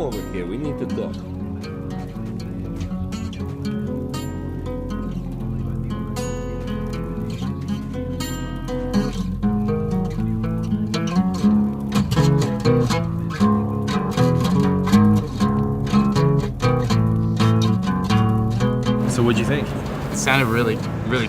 over here. We need to talk. So what'd you think? It sounded really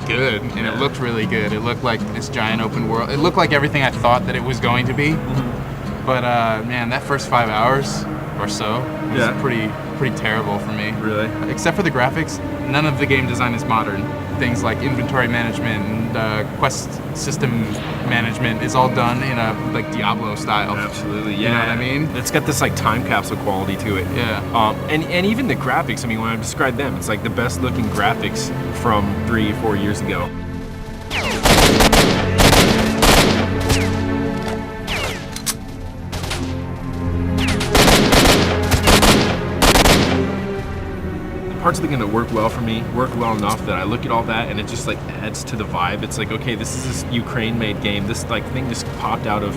good, and it looked really good. It looked like this giant open world. It looked like everything I thought that it was going to be. Mm-hmm. But man, that first 5 hours or so was pretty terrible for me. Really? Except for the graphics, none of the game design is modern. Things like inventory management and quest system management is all done in a like Diablo style. Absolutely, yeah. You know what I mean? It's got this like time capsule quality to it. Yeah. And even the graphics, I mean, when I describe them, it's like the best looking graphics from 3-4 years ago. Parts of the game that work well for me, work well enough that I look at all that and it just like adds to the vibe. It's like, okay, this is this Ukraine-made game. This like thing just popped out of,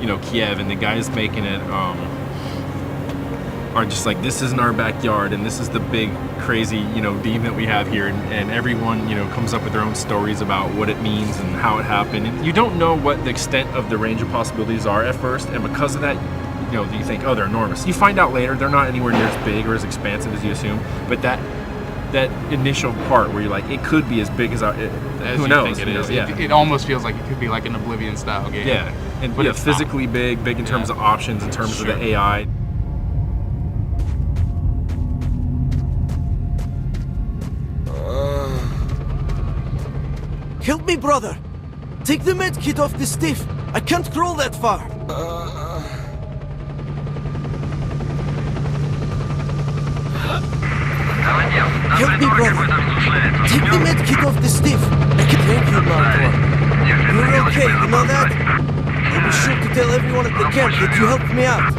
you know, Kiev, and the guys making it are just like, this isn't our backyard, and this is the big crazy, you know, demon that we have here, and everyone, you know, comes up with their own stories about what it means and how it happened. And you don't know what the extent of the range of possibilities are at first, and because of that, you know, you think, oh, they're enormous. You find out later they're not anywhere near as big or as expansive as you assume. But that initial part where you're like, it could be as big as who knows? Think it is. Yeah. It almost feels like it could be like an Oblivion style game. Yeah, and but it's physically big in terms of options, in terms of the AI. Help me, brother! Take the med kit off the stiff. I can't crawl that far. Help me, brother! Take the med kit off the stiff! I can thank you, Mark. You're okay, you know that? I'll be sure to tell everyone at the camp that you helped me out.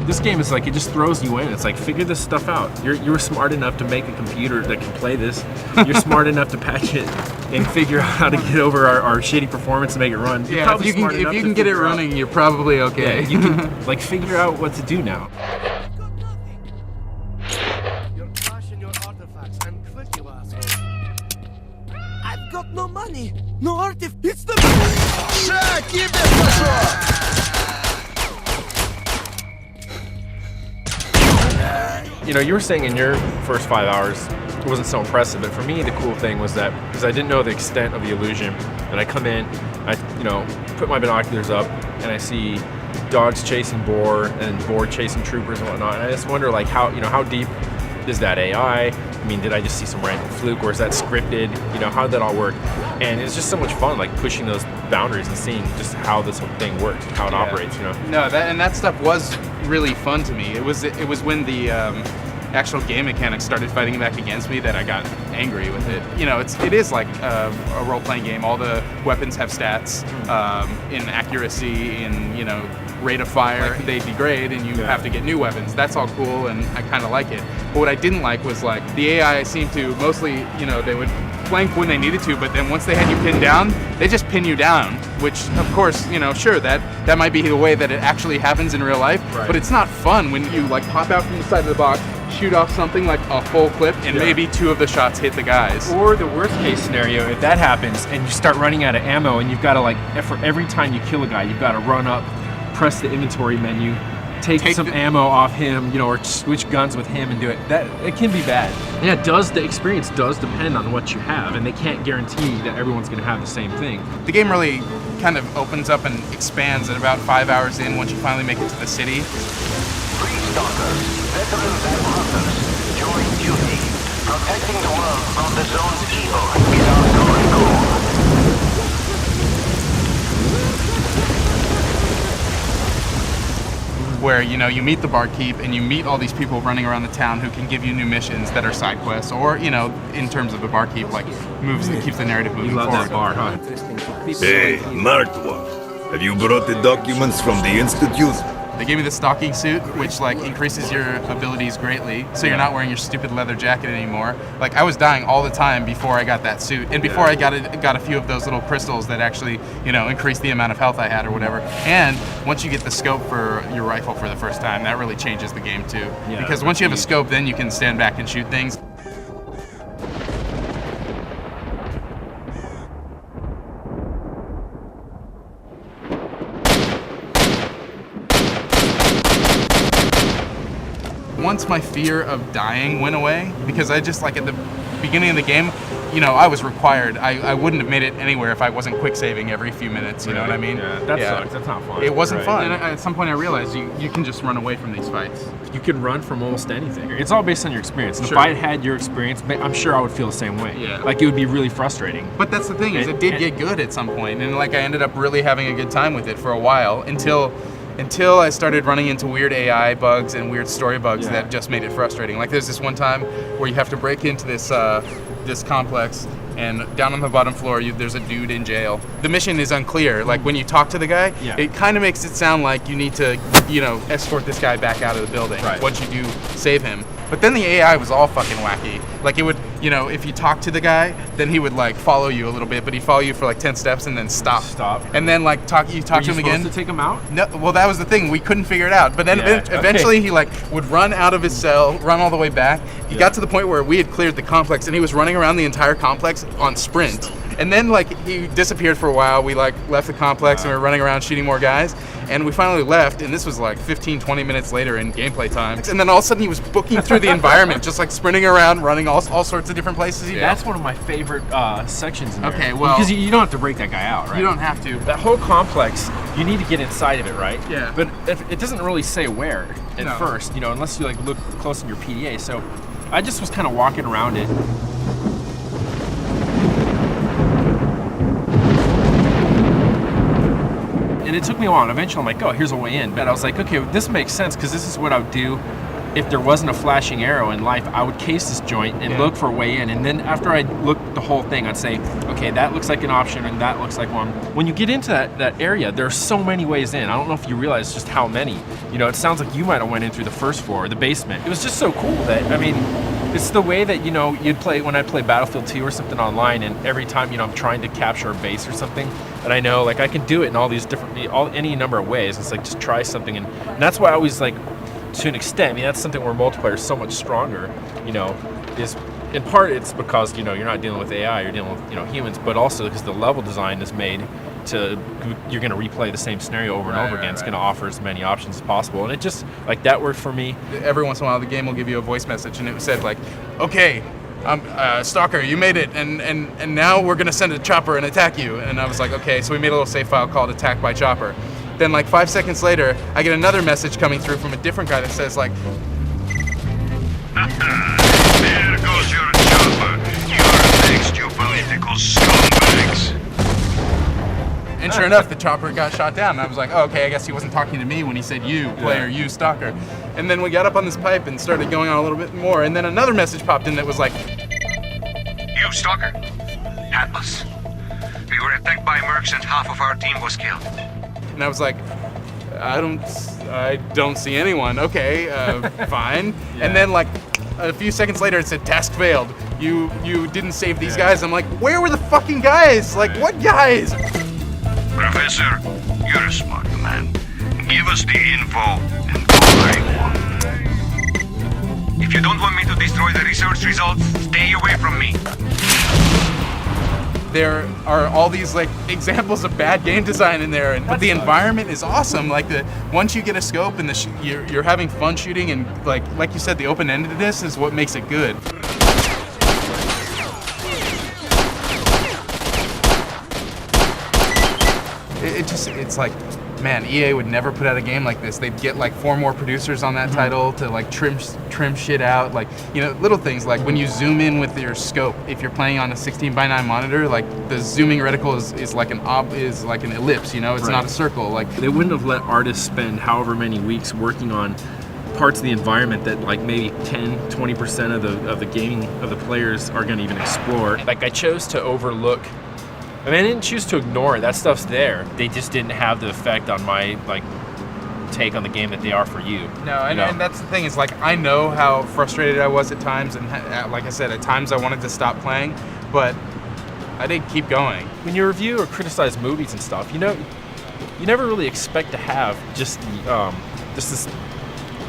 This game is like, it just throws you in. It's like, figure this stuff out. You're smart enough to make a computer that can play this. You're smart enough to patch it and figure out how to get over our shitty performance and make it run. Yeah, if you can get it running, you're probably okay. Yeah, you can like figure out what to do now. I've got no money, no artifact. It's the You know, you were saying in your first 5 hours it wasn't so impressive, but for me the cool thing was that because I didn't know the extent of the illusion, and I come in, I put my binoculars up, and I see dogs chasing boar and boar chasing troopers and whatnot, and I just wonder like how deep is that AI? I mean, did I just see some random fluke, or is that scripted? You know, how did that all work? And it's just so much fun, like pushing those boundaries and seeing just how this whole thing works, how it operates. You know. No, that stuff was really fun to me. It was when the actual game mechanics started fighting back against me that I got angry with it. You know, it is like a role-playing game. All the weapons have stats in accuracy, in rate of fire. Like, they degrade, and you have to get new weapons. That's all cool, and I kind of like it. But what I didn't like was like the AI seemed to mostly, they would flank when they needed to, but then once they had you pinned down, they just pin you down, which of course, sure, that might be the way that it actually happens in real life, but it's not fun when you like pop out from the side of the box, shoot off something like a full clip, and maybe 2 of the shots hit the guys. Or the worst case scenario, if that happens and you start running out of ammo, and you've got to for every time you kill a guy, you've got to run up, press the inventory menu, take some ammo off him, or switch guns with him and do it. It can be bad. Yeah, the experience does depend on what you have, and they can't guarantee that everyone's going to have the same thing. The game really kind of opens up and expands at about 5 hours in once you finally make it to the city. Free stalkers, veterans and hunters, join duty. Protecting the world from the zone's evil is our common goal. Where you meet the barkeep and you meet all these people running around the town who can give you new missions that are side quests, or in terms of the barkeep, like keeps the narrative moving forward. That bar, huh? Hey, Martwa, have you brought the documents from the Institute? They gave me the stalking suit, which like increases your abilities greatly, so you're not wearing your stupid leather jacket anymore. Like I was dying all the time before I got that suit, and before I got a few of those little crystals that actually, you know, increased the amount of health I had or whatever. And once you get the scope for your rifle for the first time, that really changes the game too. Yeah, because once you have a scope, then you can stand back and shoot things. Once my fear of dying went away, because I just, like, at the beginning of the game, you know, I was required. I wouldn't have made it anywhere if I wasn't quick saving every few minutes, you know what I mean? Yeah, that sucks. That's not fun. It wasn't Right. fun. And at some point I realized you can just run away from these fights. You can run from almost anything. It's all based on your experience. And Sure. if I had your experience, I'm sure I would feel the same way. Yeah. Like, it would be really frustrating. But that's the thing, is it did get good at some point, and like I ended up really having a good time with it for a while until I started running into weird AI bugs and weird story bugs that just made it frustrating. Like there's this one time where you have to break into this this complex, and down on the bottom floor there's a dude in jail. The mission is unclear. Like when you talk to the guy, it kind of makes it sound like you need to, you know, escort this guy back out of the building once you do save him. But then the AI was all fucking wacky. Like it would, you know, if you talk to the guy, then he would like follow you a little bit, but he'd follow you for like 10 steps and then stop. And then like you talk to him again. To take him out? No, well that was the thing. We couldn't figure it out. But then eventually he like would run out of his cell, run all the way back. He got to the point where we had cleared the complex, and he was running around the entire complex on sprint. And then like he disappeared for a while. We like left the complex and we were running around shooting more guys. And we finally left, and this was like 15, 20 minutes later in gameplay time. And then all of a sudden he was booking through the environment, just like sprinting around, running all sorts of different places. That's one of my favorite sections in there. Okay, well, because you don't have to break that guy out, right? You don't have to. That whole complex, you need to get inside of it, right? Yeah. But it doesn't really say where at first, you know, unless you like look close in your PDA. So I just was kind of walking around it. And it took me a while, and eventually I'm like, oh, here's a way in. But I was like, okay, this makes sense, because this is what I would do if there wasn't a flashing arrow in life. I would case this joint and look for a way in. And then after I looked the whole thing, I'd say, okay, that looks like an option, and that looks like one. When you get into that area, there are so many ways in. I don't know if you realize just how many. You know, it sounds like you might have went in through the first floor, the basement. It was just so cool that, I mean, it's the way that, you know, you'd play when I play Battlefield 2 or something online, and every time, you know, I'm trying to capture a base or something, and I know, like, I can do it in all these different, any number of ways. It's like, just try something, and that's why I always, like, to an extent, I mean, that's something where multiplayer is so much stronger, you know, is, in part, it's because, you know, you're not dealing with AI, you're dealing with, you know, humans, but also because the level design is made to, you're going to replay the same scenario over and over again. It's going to offer as many options as possible, and it just, like, that worked for me. Every once in a while, the game will give you a voice message, and it said, like, okay, Stalker, you made it, and now we're going to send a chopper and attack you. And I was like, okay, so we made a little save file called Attack by Chopper. Then, like, 5 seconds later, I get another message coming through from a different guy that says, like, there goes your chopper. You're next, you political scumbags. and sure enough, the chopper got shot down. And I was like, oh, okay, I guess he wasn't talking to me when he said you, player, you, Stalker. And then we got up on this pipe and started going on a little bit more, and then another message popped in that was like, You, Stalker. Atlas. We were attacked by mercs and half of our team was killed. and I was like, I don't see anyone. Okay, fine. And then like a few seconds later, it said task failed. You didn't save these guys. I'm like, where were the fucking guys? Like, what guys? Professor, you're a smart man. Give us the info and go very well. If you don't want me to destroy the research results, stay away from me. There are all these like examples of bad game design in there, but the environment is awesome. Like once you get a scope and you're having fun shooting, and like you said, the open-endedness is what makes it good. It's like, man, EA would never put out a game like this. They'd get like 4 more producers on that title to like trim shit out. Like, you know, little things like when you zoom in with your scope. If you're playing on a 16:9 monitor, like the zooming reticle is like an ellipse. You know, it's not a circle. Like they wouldn't have let artists spend however many weeks working on parts of the environment that like maybe 10-20% of the gaming of the players are going to even explore. Like I chose to overlook. I mean, I didn't choose to ignore it. That stuff's there. They just didn't have the effect on my like take on the game that they are for you. No, and that's the thing is like I know how frustrated I was at times, and like I said, at times I wanted to stop playing, but I did keep going. When you review or criticize movies and stuff, you never really expect to have just this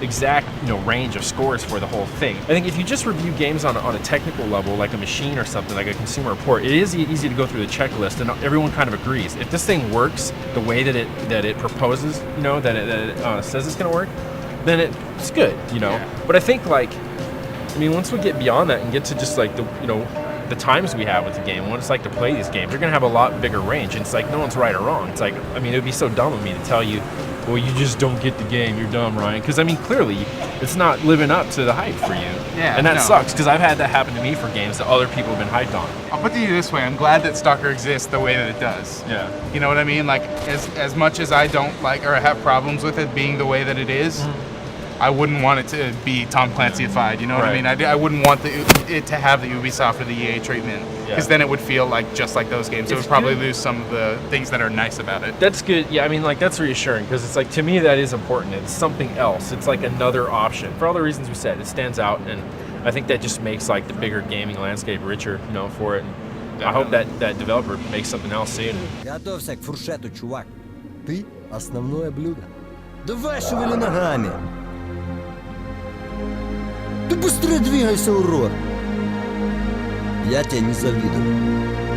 exact range of scores for the whole thing. I think if you just review games on a technical level, like a machine or something, like a consumer report, it is easy to go through the checklist, and everyone kind of agrees. If this thing works the way that it proposes, that it says it's going to work, then it's good, Yeah. But I think once we get beyond that and get to just like the times we have with the game, what it's like to play these games, you're gonna have a lot bigger range. And it's like no one's right or wrong. It's like it would be so dumb of me to tell you, well, you just don't get the game. You're dumb, Ryan. Because clearly, it's not living up to the hype for you. Yeah, and that no. sucks. Because I've had that happen to me for games that other people have been hyped on. I'll put it to you this way: I'm glad that S.T.A.L.K.E.R exists the way that it does. Yeah. You know what I mean? Like as much as I don't like or have problems with it being the way that it is. I wouldn't want it to be Tom Clancy-ified, you know what I mean? I wouldn't want it to have the Ubisoft or the EA treatment, because then it would feel just like those games. It would probably lose some of the things that are nice about it. That's good. Yeah, that's reassuring, because it's like, to me, that is important. It's something else. It's like another option. For all the reasons we said, it stands out, and I think that just makes the bigger gaming landscape richer, for it. And I hope that developer makes something else soon. Готовься к фуршету, чувак. Ты — основное блюдо. Давай шевели ногами. Ты быстрее двигайся, урод! Я тебе не завидую.